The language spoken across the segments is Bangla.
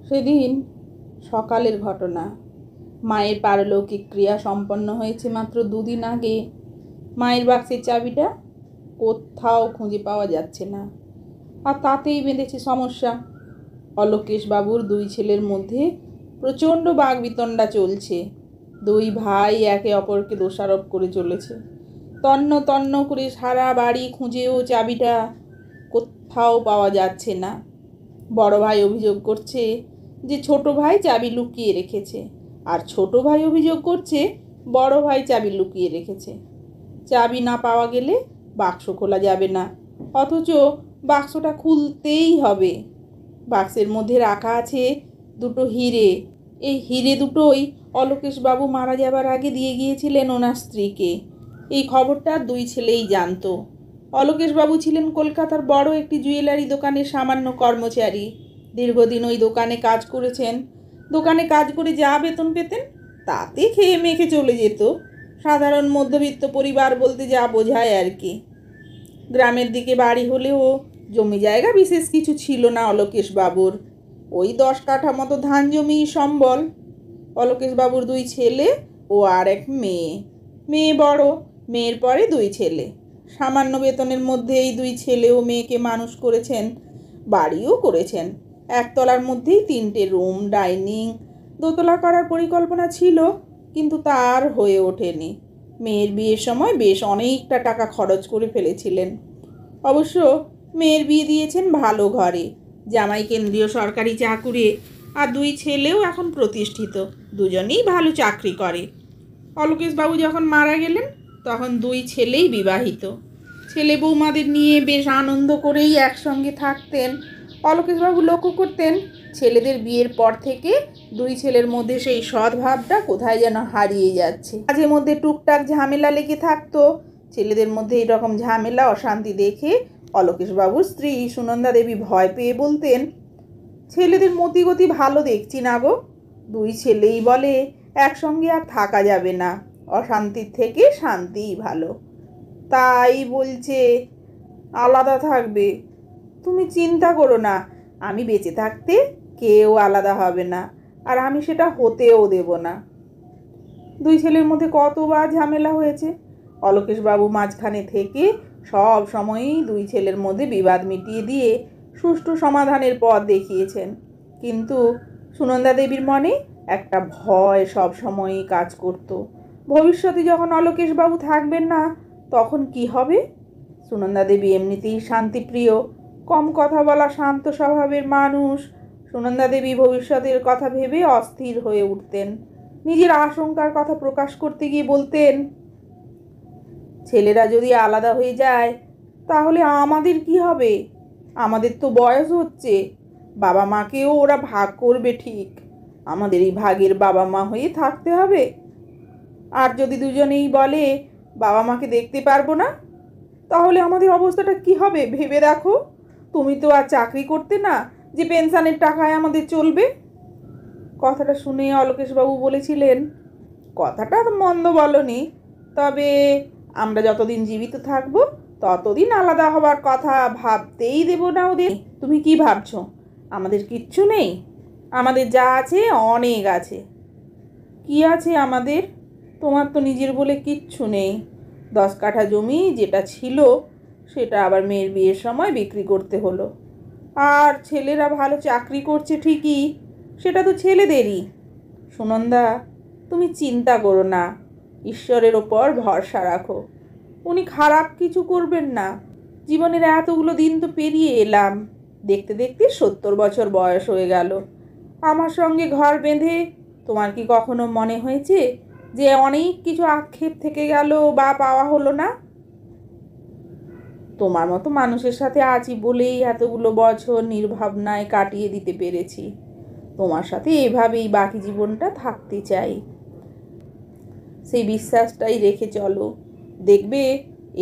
সেদিন সকালের ঘটনা। মায়ের পারলৌকিক ক্রিয়া সম্পন্ন হয়েছে মাত্র 2 দিন আগে। মায়ের বাক্সের চাবিটা কোথাও খুঁজে পাওয়া যাচ্ছে না, আর তাতেই বেঁধেছে সমস্যা। অলোকেশ বাবুর 2 ছেলের মধ্যে প্রচণ্ড বাগবিতণ্ডা চলছে। 2 ভাই একে অপরকে দোষারোপ করে চলেছে। তন্ন তন্ন করে সারা বাড়ি খুঁজেও চাবিটা কোথাও পাওয়া যাচ্ছে না। বড় ভাই অভিযোগ করছে যে ছোট ভাই চাবি লুকিয়ে রেখেছে, আর ছোট ভাই অভিযোগ করছে বড় ভাই চাবি লুকিয়ে রেখেছে। চাবি না পাওয়া গেলে বাক্স খোলা যাবে না, অথচ বাক্সটা খুলতেই হবে। বাক্সের মধ্যে রাখা আছে 2টো হিরে। এই হিরে দুটোই অলোকেশবাবু মারা যাবার আগে দিয়ে গিয়েছিলেন ওনার স্ত্রীকে। এই খবরটা 2 ছেলেই জানতো। অলোকেশবাবু ছিলেন কলকাতার বড় একটি জুয়েলারি দোকানের সামান্য কর্মচারী। দীর্ঘদিন ওই দোকানে কাজ করেছেন। দোকানে কাজ করে যা বেতন পেতেন তাতে খেয়ে মেখে চলে যেত। সাধারণ মধ্যবিত্ত পরিবার বলতে যা বোঝায় আর কি। গ্রামের দিকে বাড়ি হলেও জমি জায়গা বিশেষ কিছু ছিল না অলোকেশবাবুর। ওই 10 কাঠা মতো ধান জমি সম্বল। অলোকেশবাবুর 2 ছেলে ও আর এক মেয়ে। মেয়ে বড়, মেয়ের পরে 2 ছেলে। সামান্য বেতনের মধ্যে এই 2 ছেলে ও মেয়েকে মানুষ করেছেন, বাড়িও করেছেন। একতলার মধ্যেই 3টে রুম, ডাইনিং, দোতলা করার পরিকল্পনা ছিল, কিন্তু তার হয়ে ওঠেনি। মেয়ের বিয়ের সময় বেশ অনেকটা টাকা খরচ করে ফেলেছিলেন। অবশ্য মেয়ের বিয়ে দিয়েছেন ভালো ঘরে। জামাই কেন্দ্রীয় সরকারি চাকুরে, আর 2 ছেলেও এখন প্রতিষ্ঠিত, দুজনেই ভালো চাকরি করে। অলোকেশবাবু যখন মারা গেলেন তখন 2 ছেলেই বিবাহিত। ছেলে বৌমাদের নিয়ে বেশ আনন্দ করেই একসঙ্গে থাকতেন। অলোকেশবাবু লক্ষ্য করতেন ছেলেদের বিয়ের পর থেকে 2 ছেলের মধ্যে সেই সদ্ভাবটা কোথায় যেন হারিয়ে যাচ্ছে। মাঝে মধ্যে টুকটাক ঝামেলা লেগে থাকতো। ছেলেদের মধ্যে এইরকম ঝামেলা অশান্তি দেখে অলোকেশবাবুর স্ত্রী সুনন্দা দেবী ভয় পেয়ে বলতেন, ছেলেদের মতিগতি ভালো দেখছি না গো। 2 ছেলেই বলে একসঙ্গে আর থাকা যাবে না, অশান্তির থেকে শান্তিই ভালো। তাই বলছে আলাদা থাকবে। তুমি চিন্তা করো না, আমি বেঁচে থাকতে কেউ আলাদা হবে না, আর আমি সেটা হতেও দেব না। 2 ছেলের মধ্যে কতবার ঝামেলা হয়েছে। অলোকেশবাবু মাঝখানে থেকে সব সময়ই 2 ছেলের মধ্যে বিবাদ মিটিয়ে দিয়ে সুষ্ঠু সমাধানের পথ দেখিয়েছেন। কিন্তু সুনন্দা দেবীর মনে একটা ভয় সব সময়ই কাজ করত। ভবিষ্যতে যখন অলোকেশবাবু থাকবেন না তখন কি হবে? সুনন্দা দেবী এমনিতেই শান্তিপ্রিয়, কম কথা বলা, শান্ত স্বভাবের মানুষ। সুনন্দা দেবী ভবিষ্যতের কথা ভেবে অস্থির হয়ে উঠতেন। নিজের আশঙ্কার কথা প্রকাশ করতে গিয়ে বলতেন, ছেলেরা যদি আলাদা হয়ে যায় তাহলে আমাদের কি হবে? আমাদের তো বয়স হচ্ছে, বাবা মাকেও ওরা ভাগ করবে ঠিক, আমাদের এই ভাগের বাবা মা হয়ে থাকতে হবে। আর যদি দুজনেই বলে বাবা মাকে দেখতে পারবো না, তাহলে আমাদের অবস্থাটা কি হবে ভেবে দেখো। তুমি তো আর চাকরি করতে না যে পেনশনের টাকায় আমাদের চলবে। কথাটা শুনে অলোকেশবাবু বলেছিলেন, কথাটা মন্দ বলনি, তবে আমরা যতদিন জীবিত থাকবো ততদিন আলাদা হবার কথা ভাবতেই দেব না ওদের। তুমি কি ভাবছো আমাদের কিচ্ছু নেই? আমাদের যা আছে অনেক আছে। কি আছে আমাদের? তোমার তো নিজের বলে কিচ্ছু নেই। 10 কাঠা জমি যেটা ছিল সেটা আবার মেয়ের বিয়ের সময় বিক্রি করতে হলো। আর ছেলেরা ভালো চাকরি করছে ঠিকই, সেটা তো ছেলেদেরই। সুনন্দা, তুমি চিন্তা করো না, ঈশ্বরের ওপর ভরসা রাখো, উনি খারাপ কিছু করবেন না। জীবনের এতগুলো দিন তো পেরিয়ে এলাম, দেখতে দেখতে 70 বছর বয়স হয়ে গেল। আমার সঙ্গে ঘর বেঁধে তোমার কি কখনো মনে হয়েছে যে অনেক কিছু আক্ষেপ থেকে গেল বা পাওয়া হলো না? তোমার মতো মানুষের সাথে আছি বলেই এতগুলো বছর নির্ভাবনায় কাটিয়ে দিতে পেরেছি। তোমার সাথে এভাবেই বাকি জীবনটা থাকতে চাই। সেই বিশ্বাসটাই রেখে চলো, দেখবে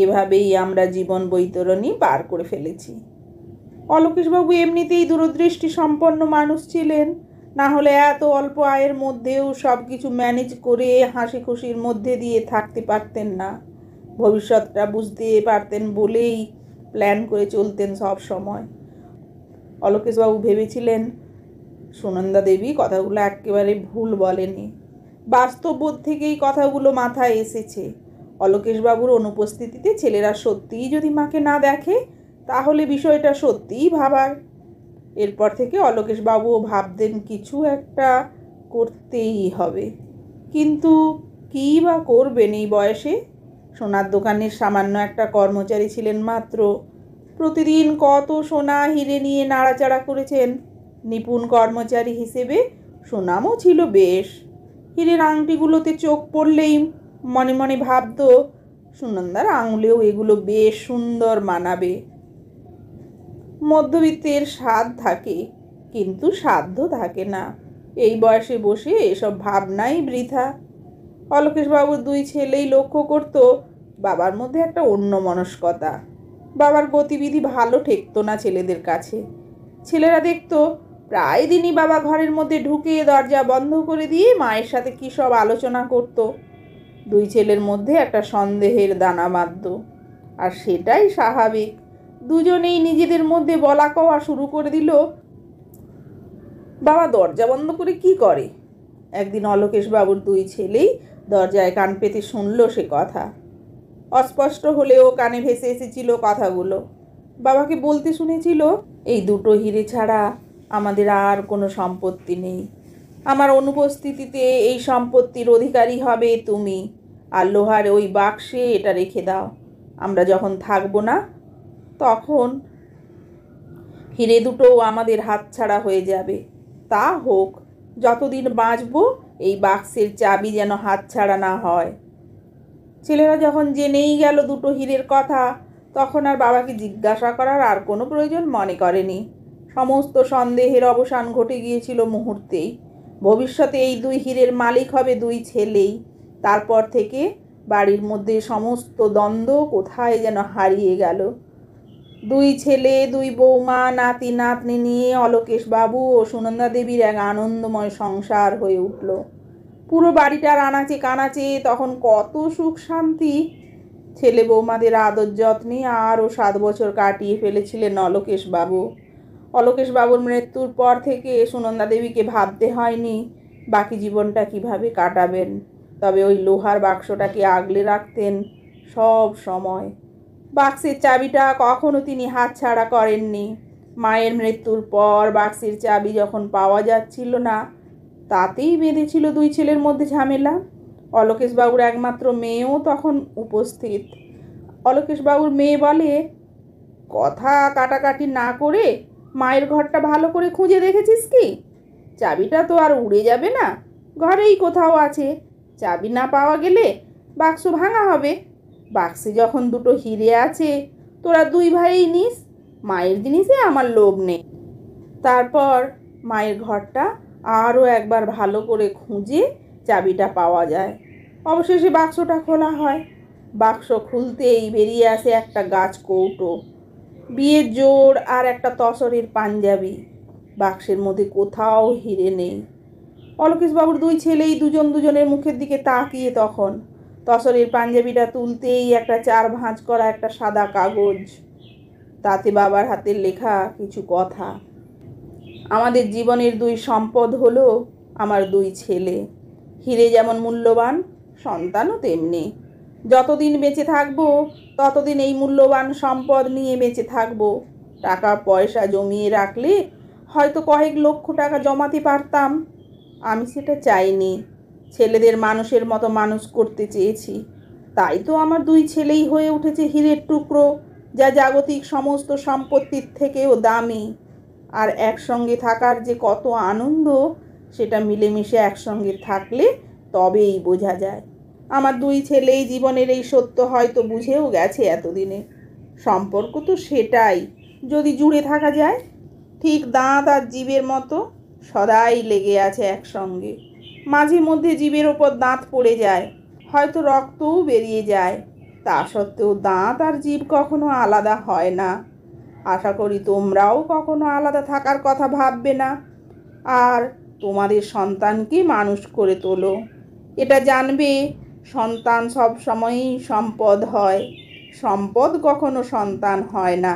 এভাবেই আমরা জীবন বৈতরণী পার করে ফেলেছি। অলোকেশবাবু এমনিতেই দূরদৃষ্টি সম্পন্ন মানুষ ছিলেন, না হলে এত অল্প আয়ের মধ্যেও সব কিছু ম্যানেজ করে হাসি খুশির মধ্যে দিয়ে থাকতে পারতেন না। ভবিষ্যৎটা বুঝতে পারতেন বলেই প্ল্যান করে চলতেন সব সময়। অলোকেশবাবু ভেবেছিলেন সুনন্দা দেবী কথাগুলো একেবারে ভুল বলেনি। বাস্তববোধ থেকেই কথাগুলো মাথায় এসেছে। অলোকেশবাবুর অনুপস্থিতিতে ছেলেরা সত্যিই যদি মাকে না দেখে তাহলে বিষয়টা সত্যিই ভাবার। এরপর থেকে অলোকেশবাবুও ভাবতেন কিছু একটা করতেই হবে, কিন্তু কী বা করবেন এই বয়সে? সোনার দোকানের সামান্য একটা কর্মচারী ছিলেন মাত্র। প্রতিদিন কত সোনা হিরে নিয়ে নাড়াচাড়া করেছেন। নিপুণ কর্মচারী হিসেবে সুনামও ছিল বেশ। হীরের আংটিগুলোতে চোখ পড়লেই মনে মনে ভাবত সুনন্দার আঙুলেও এগুলো বেশ সুন্দর মানাবে। মধ্যবিত্তের স্বাদ থাকে, কিন্তু সাধ্য থাকে না। এই বয়সে বসে এসব ভাবনাই বৃথা। অলোকেশবাবুর দুই ছেলেই লক্ষ্য করত বাবার মধ্যে একটা অন্যমনস্কতা। বাবার গতিবিধি ভালো ঠেকতো না ছেলেদের কাছে। ছেলেরা দেখত প্রায় দিনই বাবা ঘরের মধ্যে ঢুকে দরজা বন্ধ করে দিয়ে মায়ের সাথে কী সব আলোচনা করত। দুই ছেলের মধ্যে একটা সন্দেহের দানা বাঁধত, আর সেটাই স্বাভাবিক। দুজনেই নিজেদের মধ্যে বলা কওয়া শুরু করে দিল, বাবা দরজা বন্ধ করে কি করে? একদিন অলোকেশবাবুর দুই ছেলেই দরজায় কান পেতে শুনল সে কথা। অস্পষ্ট হলেও কানে ভেসে এসেছিল কথাগুলো। বাবাকে বলতে শুনেছিল, এই দুটো হিরে ছাড়া আমাদের আর কোনো সম্পত্তি নেই। আমার অনুপস্থিতিতে এই সম্পত্তির অধিকারী হবে তুমি, আর লোহার ওই বাক্সে এটা রেখে দাও। আমরা যখন থাকবো না তখন হিরে দুটোও আমাদের হাতছাড়া হয়ে যাবে। তা হোক, যতদিন বাঁচবো এই বাক্সের চাবি যেন হাতছাড়া না হয়। ছেলেরা যখন জেনেই গেল দুটো হীরের কথা, তখন আর বাবাকে জিজ্ঞাসা করার আর কোনো প্রয়োজন মনে করেনি। সমস্ত সন্দেহের অবসান ঘটে গিয়েছিল মুহূর্তেই। ভবিষ্যতে এই দুই হীরের মালিক হবে দুই ছেলেই। তারপর থেকে বাড়ির মধ্যে সমস্ত দ্বন্দ্ব কোথায় যেন হারিয়ে গেল। দুই ছেলে, দুই বৌমা, নাতি নাতনি নিয়ে অলোকেশবাবু ও সুনন্দা দেবীর এক আনন্দময় সংসার হয়ে উঠল। পুরো বাড়িটার আনাচে কানাচে তখন কত সুখ শান্তি। ছেলে বৌমাদের আদর যত্নে আরও 7 বছর কাটিয়ে ফেলেছিলেন অলোকেশবাবু। অলোকেশবাবুর মৃত্যুর পর থেকে সুনন্দা দেবীকে ভাবতে হয়নি বাকি জীবনটা কিভাবে কাটাবেন। তবে ওই লোহার বাক্সটাকে আগলে রাখতেন সব সময়। বাক্সের চাবিটা কখনো তিনি হাতছাড়া করেননি। মায়ের মৃত্যুর পর বাক্সের চাবি যখন পাওয়া যাচ্ছিল না, তাতেই বেঁধেছিল দুই ছেলের মধ্যে ঝামেলা। অলোকেশবাবুর একমাত্র মেয়েও তখন উপস্থিত। অলোকেশবাবুর মেয়ে বলে, কথা কাটাকাটি না করে মায়ের ঘরটা ভালো করে খুঁজে দেখেছিস কি? চাবিটা তো আর উড়ে যাবে না, ঘরেই কোথাও আছে। চাবি না পাওয়া গেলে বাক্স ভাঙা হবে। বাক্সে যখন দুটো হিরে আছে, তোরা দুই ভাইই নিস। মায়ের জিনিসে আমার লোভ নেই। তারপর মায়ের ঘরটা আরও একবার ভালো করে খুঁজে চাবিটা পাওয়া যায়। অবশেষে বাক্সটা খোলা হয়। বাক্স খুলতেই বেরিয়ে আসে একটা গাছ কৌটো, বিয়ের জোড় আর একটা তসরের পাঞ্জাবি। বাক্সের মধ্যে কোথাও হিরে নেই। অলোকেশবাবুর দুই ছেলেই দুজন দুজনের মুখের দিকে তাকিয়ে তখন তসরের পাঞ্জাবিটা তুলতেই একটা 4 ভাঁজ করা একটা সাদা কাগজ। তাতে বাবার হাতের লেখা কিছু কথা। আমাদের জীবনের দুই সম্পদ হলো আমার দুই ছেলে। হিরে যেমন মূল্যবান, সন্তানও তেমনি। যতদিন বেঁচে থাকবো ততদিন এই মূল্যবান সম্পদ নিয়ে বেঁচে থাকবো। টাকা পয়সা জমিয়ে রাখলে হয়তো কয়েক লক্ষ টাকা জমাতে পারতাম। আমি সেটা চাইনি। ছেলেদের মানুষের মতো মানুষ করতে চেয়েছি। তাই তো আমার দুই ছেলেই হয়ে উঠেছে হীরের টুকরো, যা জাগতিক সমস্ত সম্পত্তির থেকেও দামি। আর একসঙ্গে থাকার যে কত আনন্দ, সেটা মিলেমিশে একসঙ্গে থাকলে তবেই বোঝা যায়। আমার দুই ছেলেই জীবনের এই সত্য হয়তো বুঝেও গেছে এতদিনে। সম্পর্ক তো সেটাই, যদি জুড়ে থাকা যায়। ঠিক দাঁত আর জিভের মতো সদাই লেগে আছে একসঙ্গে। মাঝে মধ্যে জিভের ওপর দাঁত পড়ে যায়, হয়তো রক্তও বেরিয়ে যায়। তা সত্ত্বেও দাঁত আর জিভ কখনো আলাদা হয় না। আশা করি তোমরাও কখনো আলাদা থাকার কথা ভাববে না, আর তোমাদের সন্তানকে মানুষ করে তোলো। এটা জানবে, সন্তান সব সময়ই সম্পদ হয়, সম্পদ কখনো সন্তান হয় না।